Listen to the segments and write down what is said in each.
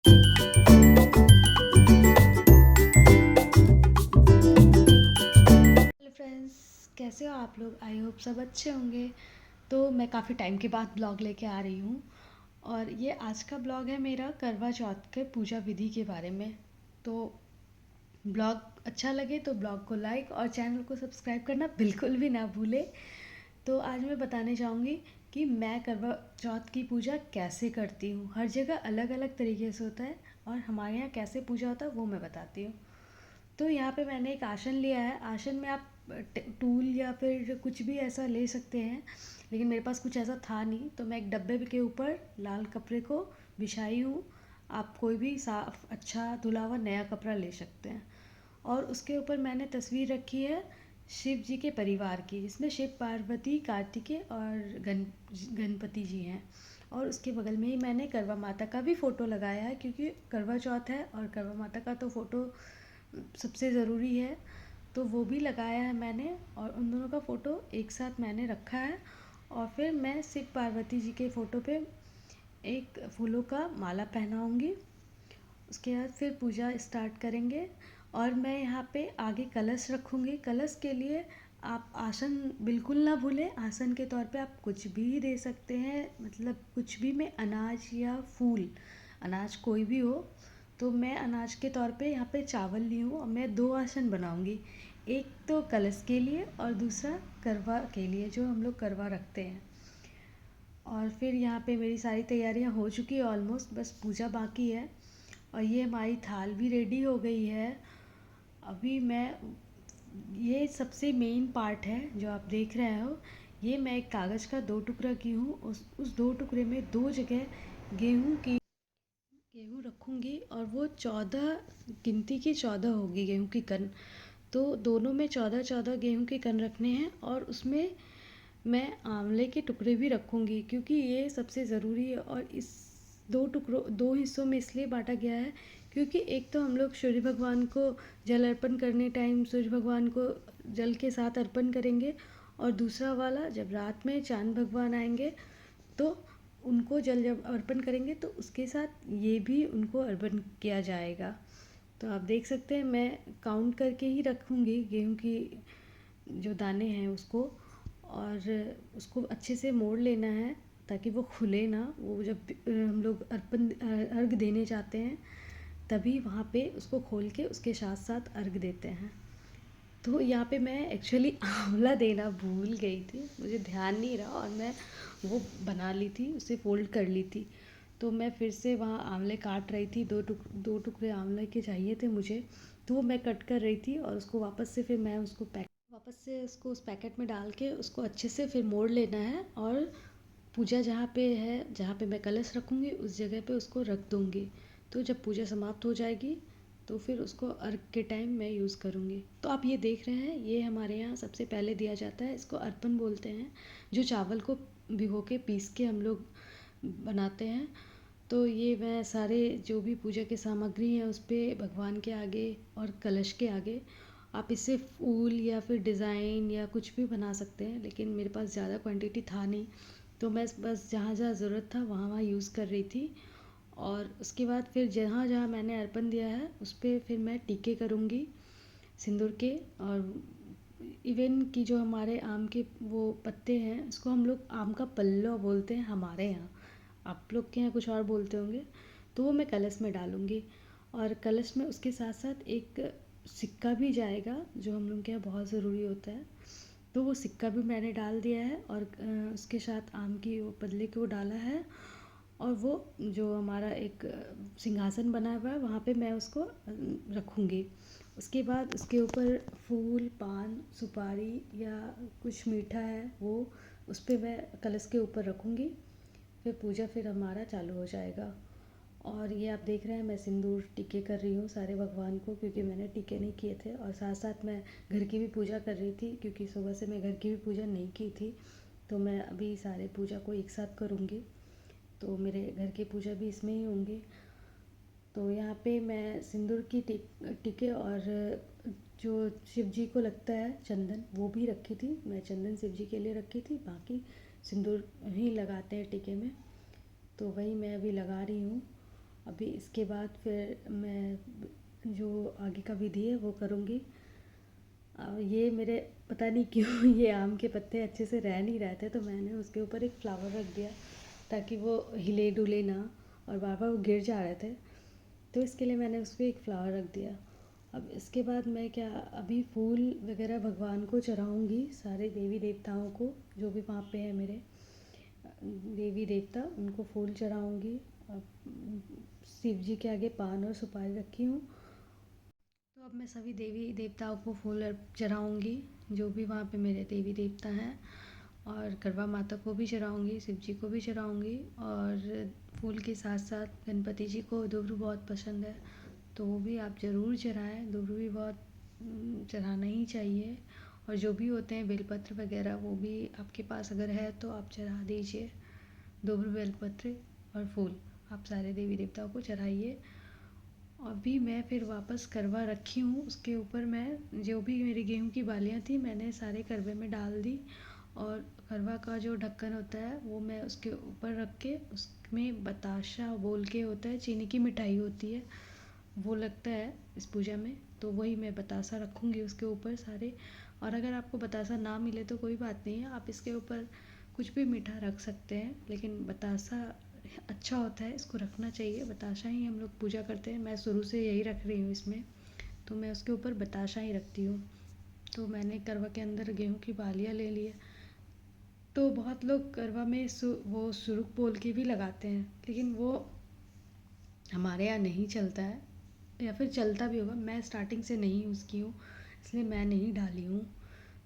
Hello friends, कैसे हो आप लोग? आई होप सब अच्छे होंगे। तो मैं काफ़ी टाइम के बाद ब्लॉग लेके आ रही हूँ और ये आज का ब्लॉग है मेरा करवा चौथ के पूजा विधि के बारे में। तो ब्लॉग अच्छा लगे तो ब्लॉग को लाइक और चैनल को सब्सक्राइब करना बिल्कुल भी ना भूले। तो आज मैं बताने चाहूँगी कि मैं करवा चौथ की पूजा कैसे करती हूँ। हर जगह अलग अलग तरीके से होता है और हमारे यहाँ कैसे पूजा होता है वो मैं बताती हूँ। तो यहाँ पे मैंने एक आसन लिया है। आसन में आप टूल या फिर कुछ भी ऐसा ले सकते हैं, लेकिन मेरे पास कुछ ऐसा था नहीं तो मैं एक डब्बे के ऊपर लाल कपड़े को बिछाई हूँ। आप कोई भी साफ अच्छा धुला हुआ नया कपड़ा ले सकते हैं। और उसके ऊपर मैंने तस्वीर रखी है शिव जी के परिवार की, जिसमें शिव पार्वती कार्तिकेय और गणपति जी हैं। और उसके बगल में ही मैंने करवा माता का भी फ़ोटो लगाया है, क्योंकि करवा चौथ है और करवा माता का तो फ़ोटो सबसे ज़रूरी है। तो वो भी लगाया है मैंने और उन दोनों का फ़ोटो एक साथ मैंने रखा है। और फिर मैं शिव पार्वती जी के फ़ोटो पे एक फूलों का माला पहनाऊँगी। उसके बाद फिर पूजा स्टार्ट करेंगे। और मैं यहाँ पे आगे कलश रखूँगी। कलश के लिए आप आसन बिल्कुल ना भूलें। आसन के तौर पे आप कुछ भी दे सकते हैं, मतलब कुछ भी में अनाज या फूल, अनाज कोई भी हो। तो मैं अनाज के तौर पे यहाँ पे चावल ली हूँ और मैं दो आसन बनाऊँगी। एक तो कलश के लिए और दूसरा करवा के लिए, जो हम लोग करवा रखते हैं। और फिर यहाँ पे मेरी सारी तैयारियाँ हो चुकी है ऑलमोस्ट, बस पूजा बाकी है। और ये हमारी थाल भी रेडी हो गई है। अभी मैं, ये सबसे मेन पार्ट है जो आप देख रहे हो। ये मैं एक कागज़ का दो टुकड़ा की हूँ। उस दो टुकड़े में दो जगह गेहूँ रखूँगी और वो 14 गिनती की 14 होगी गेहूँ की कन। तो दोनों में 14-14 गेहूँ के कन रखने हैं। और उसमें मैं आंवले के टुकड़े भी रखूँगी, क्योंकि ये सबसे ज़रूरी है। और इस दो हिस्सों में इसलिए बांटा गया है क्योंकि एक तो हम लोग सूर्य भगवान को जल अर्पण करने टाइम सूर्य भगवान को जल के साथ अर्पण करेंगे। और दूसरा वाला जब रात में चांद भगवान आएंगे तो उनको जल जब अर्पण करेंगे तो उसके साथ ये भी उनको अर्पण किया जाएगा। तो आप देख सकते हैं मैं काउंट करके ही रखूँगी गेहूँ की जो दाने हैं उसको। और उसको अच्छे से मोड़ लेना है ताकि वो खुले ना। वो जब हम लोग अर्घ देने जाते हैं तभी वहाँ पे उसको खोल के उसके साथ साथ अर्घ देते हैं। तो यहाँ पे मैं एक्चुअली आंवला देना भूल गई थी, मुझे ध्यान नहीं रहा और मैं वो बना ली थी, उसे फ़ोल्ड कर ली थी। तो मैं फिर से वहाँ आंवले काट रही थी, दो टुकड़े आंवले के चाहिए थे मुझे। तो वो मैं कट कर रही थी और उसको वापस से उसको उस पैकेट में डाल के उसको अच्छे से फिर मोड़ लेना है। और पूजा जहाँ पे है, जहाँ पे मैं कलश रखूँगी उस जगह पे उसको रख दूँगी। तो जब पूजा समाप्त हो जाएगी तो फिर उसको अर्घ के टाइम मैं यूज़ करूँगी। तो आप ये देख रहे हैं, ये हमारे यहाँ सबसे पहले दिया जाता है, इसको अर्पण बोलते हैं। जो चावल को भिगो के पीस के हम लोग बनाते हैं। तो ये मैं सारे जो भी पूजा की सामग्री है उस पे भगवान के आगे और कलश के आगे आप इससे फूल या फिर डिज़ाइन या कुछ भी बना सकते हैं, लेकिन मेरे पास ज़्यादा क्वांटिटी था नहीं तो मैं बस जहाँ जहाँ ज़रूरत था वहाँ वहाँ यूज़ कर रही थी। और उसके बाद फिर जहाँ जहाँ मैंने अर्पण दिया है उस पर फिर मैं टीके करूँगी सिंदूर के। और इवन कि जो हमारे आम के वो पत्ते हैं उसको हम लोग आम का पल्लव बोलते हैं हमारे यहाँ, आप लोग के यहाँ कुछ और बोलते होंगे। तो वो मैं कलश में डालूँगी। और कलश में उसके साथ साथ एक सिक्का भी जाएगा जो हम लोग के यहाँ बहुत ज़रूरी होता है। तो वो सिक्का भी मैंने डाल दिया है और उसके साथ आम की वो पल्ले को डाला है। और वो जो हमारा एक सिंहासन बना हुआ है वहाँ पे मैं उसको रखूँगी। उसके बाद उसके ऊपर फूल पान सुपारी या कुछ मीठा है वो उस पे मैं कलश के ऊपर रखूँगी। फिर पूजा फिर हमारा चालू हो जाएगा। और ये आप देख रहे हैं मैं सिंदूर टीके कर रही हूँ सारे भगवान को, क्योंकि मैंने टीके नहीं किए थे। और साथ साथ मैं घर की भी पूजा कर रही थी, क्योंकि सुबह से मैं घर की भी पूजा नहीं की थी। तो मैं अभी सारे पूजा को एक साथ करूँगी, तो मेरे घर की पूजा भी इसमें ही होंगी। तो यहाँ पे मैं सिंदूर की टीके और जो शिव जी को लगता है चंदन वो भी रखी थी। मैं चंदन शिव जी के लिए रखी थी, बाकी सिंदूर ही लगाते हैं टीके में। तो वही मैं अभी लगा रही हूँ। अभी इसके बाद फिर मैं जो आगे का विधि है वो करूँगी। ये मेरे पता नहीं क्यों ये आम के पत्ते अच्छे से रह नहीं रहे थे, तो मैंने उसके ऊपर एक फ्लावर रख दिया ताकि वो हिले डुले ना, और बार बार वो गिर जा रहे थे, तो इसके लिए मैंने उस पर एक फ्लावर रख दिया। अब इसके बाद मैं क्या, अभी फूल वगैरह भगवान को चढ़ाऊँगी, सारे देवी देवताओं को जो भी वहाँ पे है मेरे देवी देवता, उनको फूल चढ़ाऊँगी। अब शिव जी के आगे पान और सुपारी रखी हूँ, तो अब मैं सभी देवी देवताओं को फूल चढ़ाऊँगी, जो भी वहाँ पे मेरे देवी देवता हैं, और करवा माता को भी चढ़ाऊँगी, शिव जी को भी चढ़ाऊँगी। और फूल के साथ साथ गणपति जी को दुब्रू बहुत पसंद है, तो वो भी आप ज़रूर चढ़ाएं। दुब्रू भी बहुत चढ़ाना ही चाहिए। और जो भी होते हैं बेलपत्र वगैरह, वो भी आपके पास अगर है तो आप चढ़ा दीजिए। दुब्रू, बेलपत्र और फूल आप सारे देवी देवताओं को चढ़ाइए। अभी मैं फिर वापस करवा रखी हूँ, उसके ऊपर मैं जो भी मेरी गेहूं की बालियाँ थी मैंने सारे करवे में डाल दी, और करवा का जो ढक्कन होता है वो मैं उसके ऊपर रख के, उसमें बताशा बोल के होता है, चीनी की मिठाई होती है, वो लगता है इस पूजा में, तो वही मैं बतासा रखूँगी उसके ऊपर सारे। और अगर आपको बतासा ना मिले तो कोई बात नहीं है, आप इसके ऊपर कुछ भी मीठा रख सकते हैं, लेकिन बतासा अच्छा होता है, इसको रखना चाहिए। बताशा ही हम लोग पूजा करते हैं, मैं शुरू से यही रख रही हूँ इसमें, तो मैं उसके ऊपर बताशा ही रखती हूँ। तो मैंने करवा के अंदर गेहूं की बालियाँ ले ली है। तो बहुत लोग करवा में वो सुरुख बोल के भी लगाते हैं, लेकिन वो हमारे यहाँ नहीं चलता है, या फिर चलता भी होगा, मैं स्टार्टिंग से नहीं यूज़ की हूँ, इसलिए मैं नहीं डाली हूँ।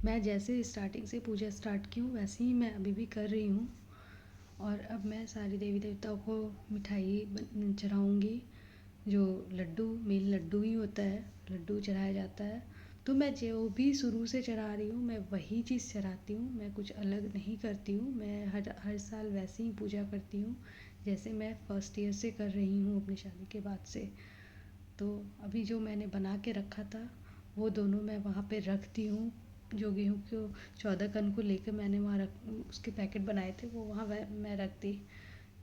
मैं जैसे स्टार्टिंग से पूजा स्टार्ट की हूँ वैसे ही मैं अभी भी कर रही हूँ। और अब मैं सारी देवी देवताओं को मिठाई चढ़ाऊँगी, जो लड्डू, मेन लड्डू ही होता है, लड्डू चढ़ाया जाता है। तो मैं जो भी शुरू से चढ़ा रही हूँ मैं वही चीज़ चढ़ाती हूँ, मैं कुछ अलग नहीं करती हूँ। मैं हर हर साल वैसे ही पूजा करती हूँ जैसे मैं फर्स्ट ईयर से कर रही हूँ अपनी शादी के बाद से। तो अभी जो मैंने बना के रखा था वो दोनों मैं वहाँ पे रखती हूँ। जो गेहूँ को 14 कन को लेकर मैंने वहाँ रख, उसके पैकेट बनाए थे वो वहाँ मैं रख दी।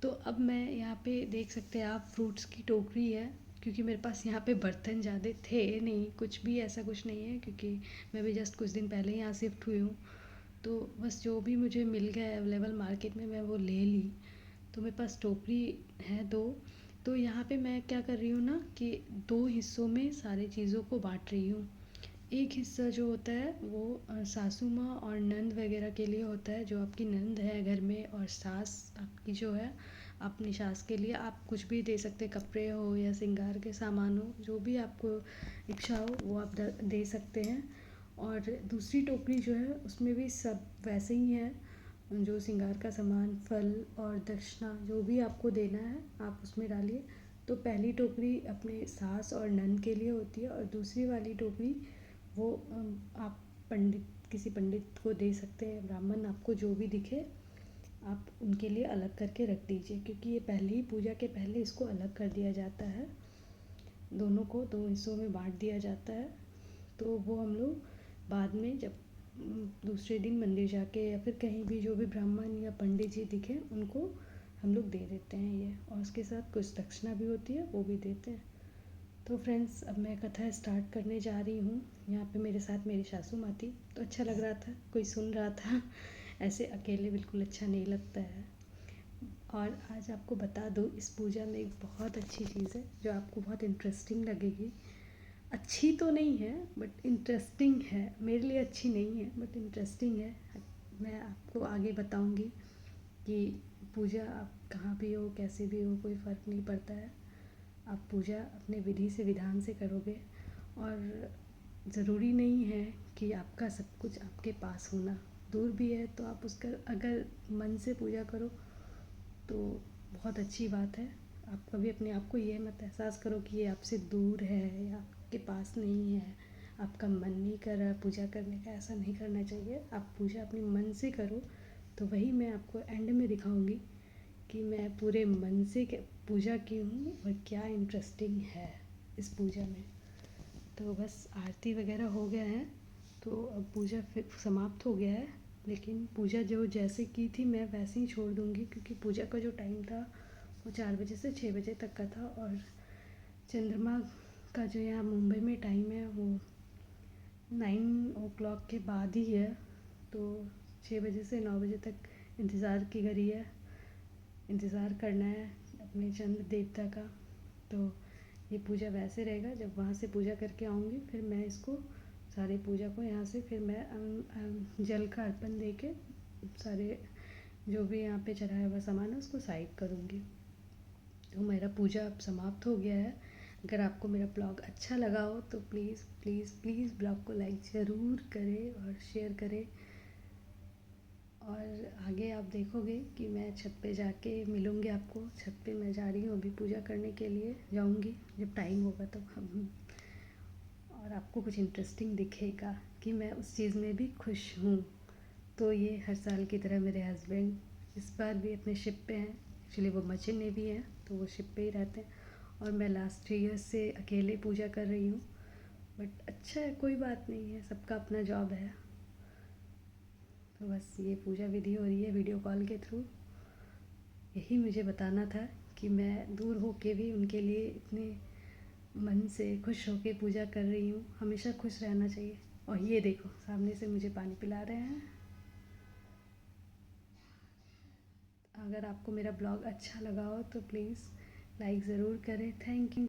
तो अब मैं यहाँ पे देख सकते हैं आप, फ्रूट्स की टोकरी है, क्योंकि मेरे पास यहाँ पे बर्तन ज़्यादा थे नहीं, कुछ भी ऐसा कुछ नहीं है, क्योंकि मैं भी जस्ट कुछ दिन पहले यहाँ शिफ्ट हुई हूँ। तो बस जो भी मुझे मिल गया अवेलेबल मार्केट में मैं वो ले ली। तो मेरे पास टोकरी है दो। तो यहाँ पे मैं क्या कर रही हूँ ना कि दो हिस्सों में सारी चीज़ों को बांट रही हूँ। एक हिस्सा जो होता है वो सासू माँ और नंद वगैरह के लिए होता है, जो आपकी नंद है घर में, और सास आपकी जो है, अपनी सास के लिए आप कुछ भी दे सकते हैं, कपड़े हो या श्रृंगार के सामान हो, जो भी आपको इच्छा हो वो आप दे सकते हैं। और दूसरी टोकरी जो है उसमें भी सब वैसे ही है, जो श्रृंगार का सामान, फल और दक्षिणा जो भी आपको देना है आप उसमें डालिए। तो पहली टोकरी अपने सास और नंद के लिए होती है, और दूसरी वाली टोकरी वो आप पंडित, किसी पंडित को दे सकते हैं, ब्राह्मण आपको जो भी दिखे आप उनके लिए अलग करके रख दीजिए, क्योंकि ये पहले ही पूजा के पहले इसको अलग कर दिया जाता है, दोनों को दो हिस्सों में बांट दिया जाता है। तो वो हम लोग बाद में जब दूसरे दिन मंदिर जाके या फिर कहीं भी जो भी ब्राह्मण या पंडित जी दिखे उनको हम लोग दे देते हैं ये, और उसके साथ कुछ दक्षिणा भी होती है वो भी देते हैं। तो फ्रेंड्स अब मैं कथा स्टार्ट करने जा रही हूँ। यहाँ पे मेरे साथ मेरी सासू माँ थी, तो अच्छा लग रहा था, कोई सुन रहा था ऐसे अकेले बिल्कुल अच्छा नहीं लगता है। और आज आपको बता दूँ, इस पूजा में एक बहुत अच्छी चीज़ है जो आपको बहुत इंटरेस्टिंग लगेगी। अच्छी तो नहीं है बट इंटरेस्टिंग है, मेरे लिए अच्छी नहीं है बट इंटरेस्टिंग है। मैं आपको आगे बताऊंगी कि पूजा आप कहाँ भी हो कैसे भी हो कोई फ़र्क नहीं पड़ता है, आप पूजा अपने विधि से विधान से करोगे। और ज़रूरी नहीं है कि आपका सब कुछ आपके पास होना, दूर भी है तो आप उसका अगर मन से पूजा करो तो बहुत अच्छी बात है। आप कभी अपने आप को ये मत एहसास करो कि ये आपसे दूर है या आपके पास नहीं है, आपका मन नहीं कर रहा पूजा करने का, ऐसा नहीं करना चाहिए। आप पूजा अपने मन से करो, तो वही मैं आपको एंड में दिखाऊंगी कि मैं पूरे मन से पूजा की हूँ और क्या इंटरेस्टिंग है इस पूजा में। तो बस आरती वगैरह हो गया है, तो अब पूजा फिर समाप्त हो गया है। लेकिन पूजा जो जैसे की थी मैं वैसे ही छोड़ दूँगी, क्योंकि पूजा का जो टाइम था वो 4 बजे से 6 बजे तक का था। और चंद्रमा का जो यहाँ मुंबई में टाइम है वो 9 o'clock के बाद ही है। तो 6 बजे से 9 बजे तक इंतज़ार की घड़ी है, इंतज़ार करना है अपने चंद्र देवता का। तो ये पूजा वैसे रहेगा, जब वहाँ से पूजा करके आऊँगी फिर मैं इसको सारी पूजा को यहाँ से फिर मैं जल का अर्पण दे के सारे जो भी यहाँ पे चढ़ाया हुआ सामान है उसको साइड करूँगी। तो मेरा पूजा अब समाप्त हो गया है। अगर आपको मेरा ब्लॉग अच्छा लगा हो तो प्लीज़ प्लीज़ प्लीज़ ब्लॉग को लाइक ज़रूर करें और शेयर करें। और आगे आप देखोगे कि मैं छत पे जाके मिलूँगी आपको। छत पे मैं जा रही हूँ अभी पूजा करने के लिए, जाऊँगी जब टाइम होगा तब हम। और आपको कुछ इंटरेस्टिंग दिखेगा कि मैं उस चीज़ में भी खुश हूँ। तो ये हर साल की तरह मेरे हस्बैंड इस बार भी अपने शिप पे हैं। एक्चुअली वो मर्चेंट नेवी हैं तो वो शिप पे ही रहते हैं, और मैं लास्ट 3 ईयर्स से अकेले पूजा कर रही हूँ। बट अच्छा है, कोई बात नहीं है, सबका अपना जॉब है। तो बस ये पूजा विधि हो रही है वीडियो कॉल के थ्रू। यही मुझे बताना था कि मैं दूर होके भी उनके लिए इतने मन से खुश होके पूजा कर रही हूँ। हमेशा खुश रहना चाहिए। और ये देखो सामने से मुझे पानी पिला रहे हैं। अगर आपको मेरा ब्लॉग अच्छा लगा हो तो प्लीज़ लाइक ज़रूर करें। Thank you.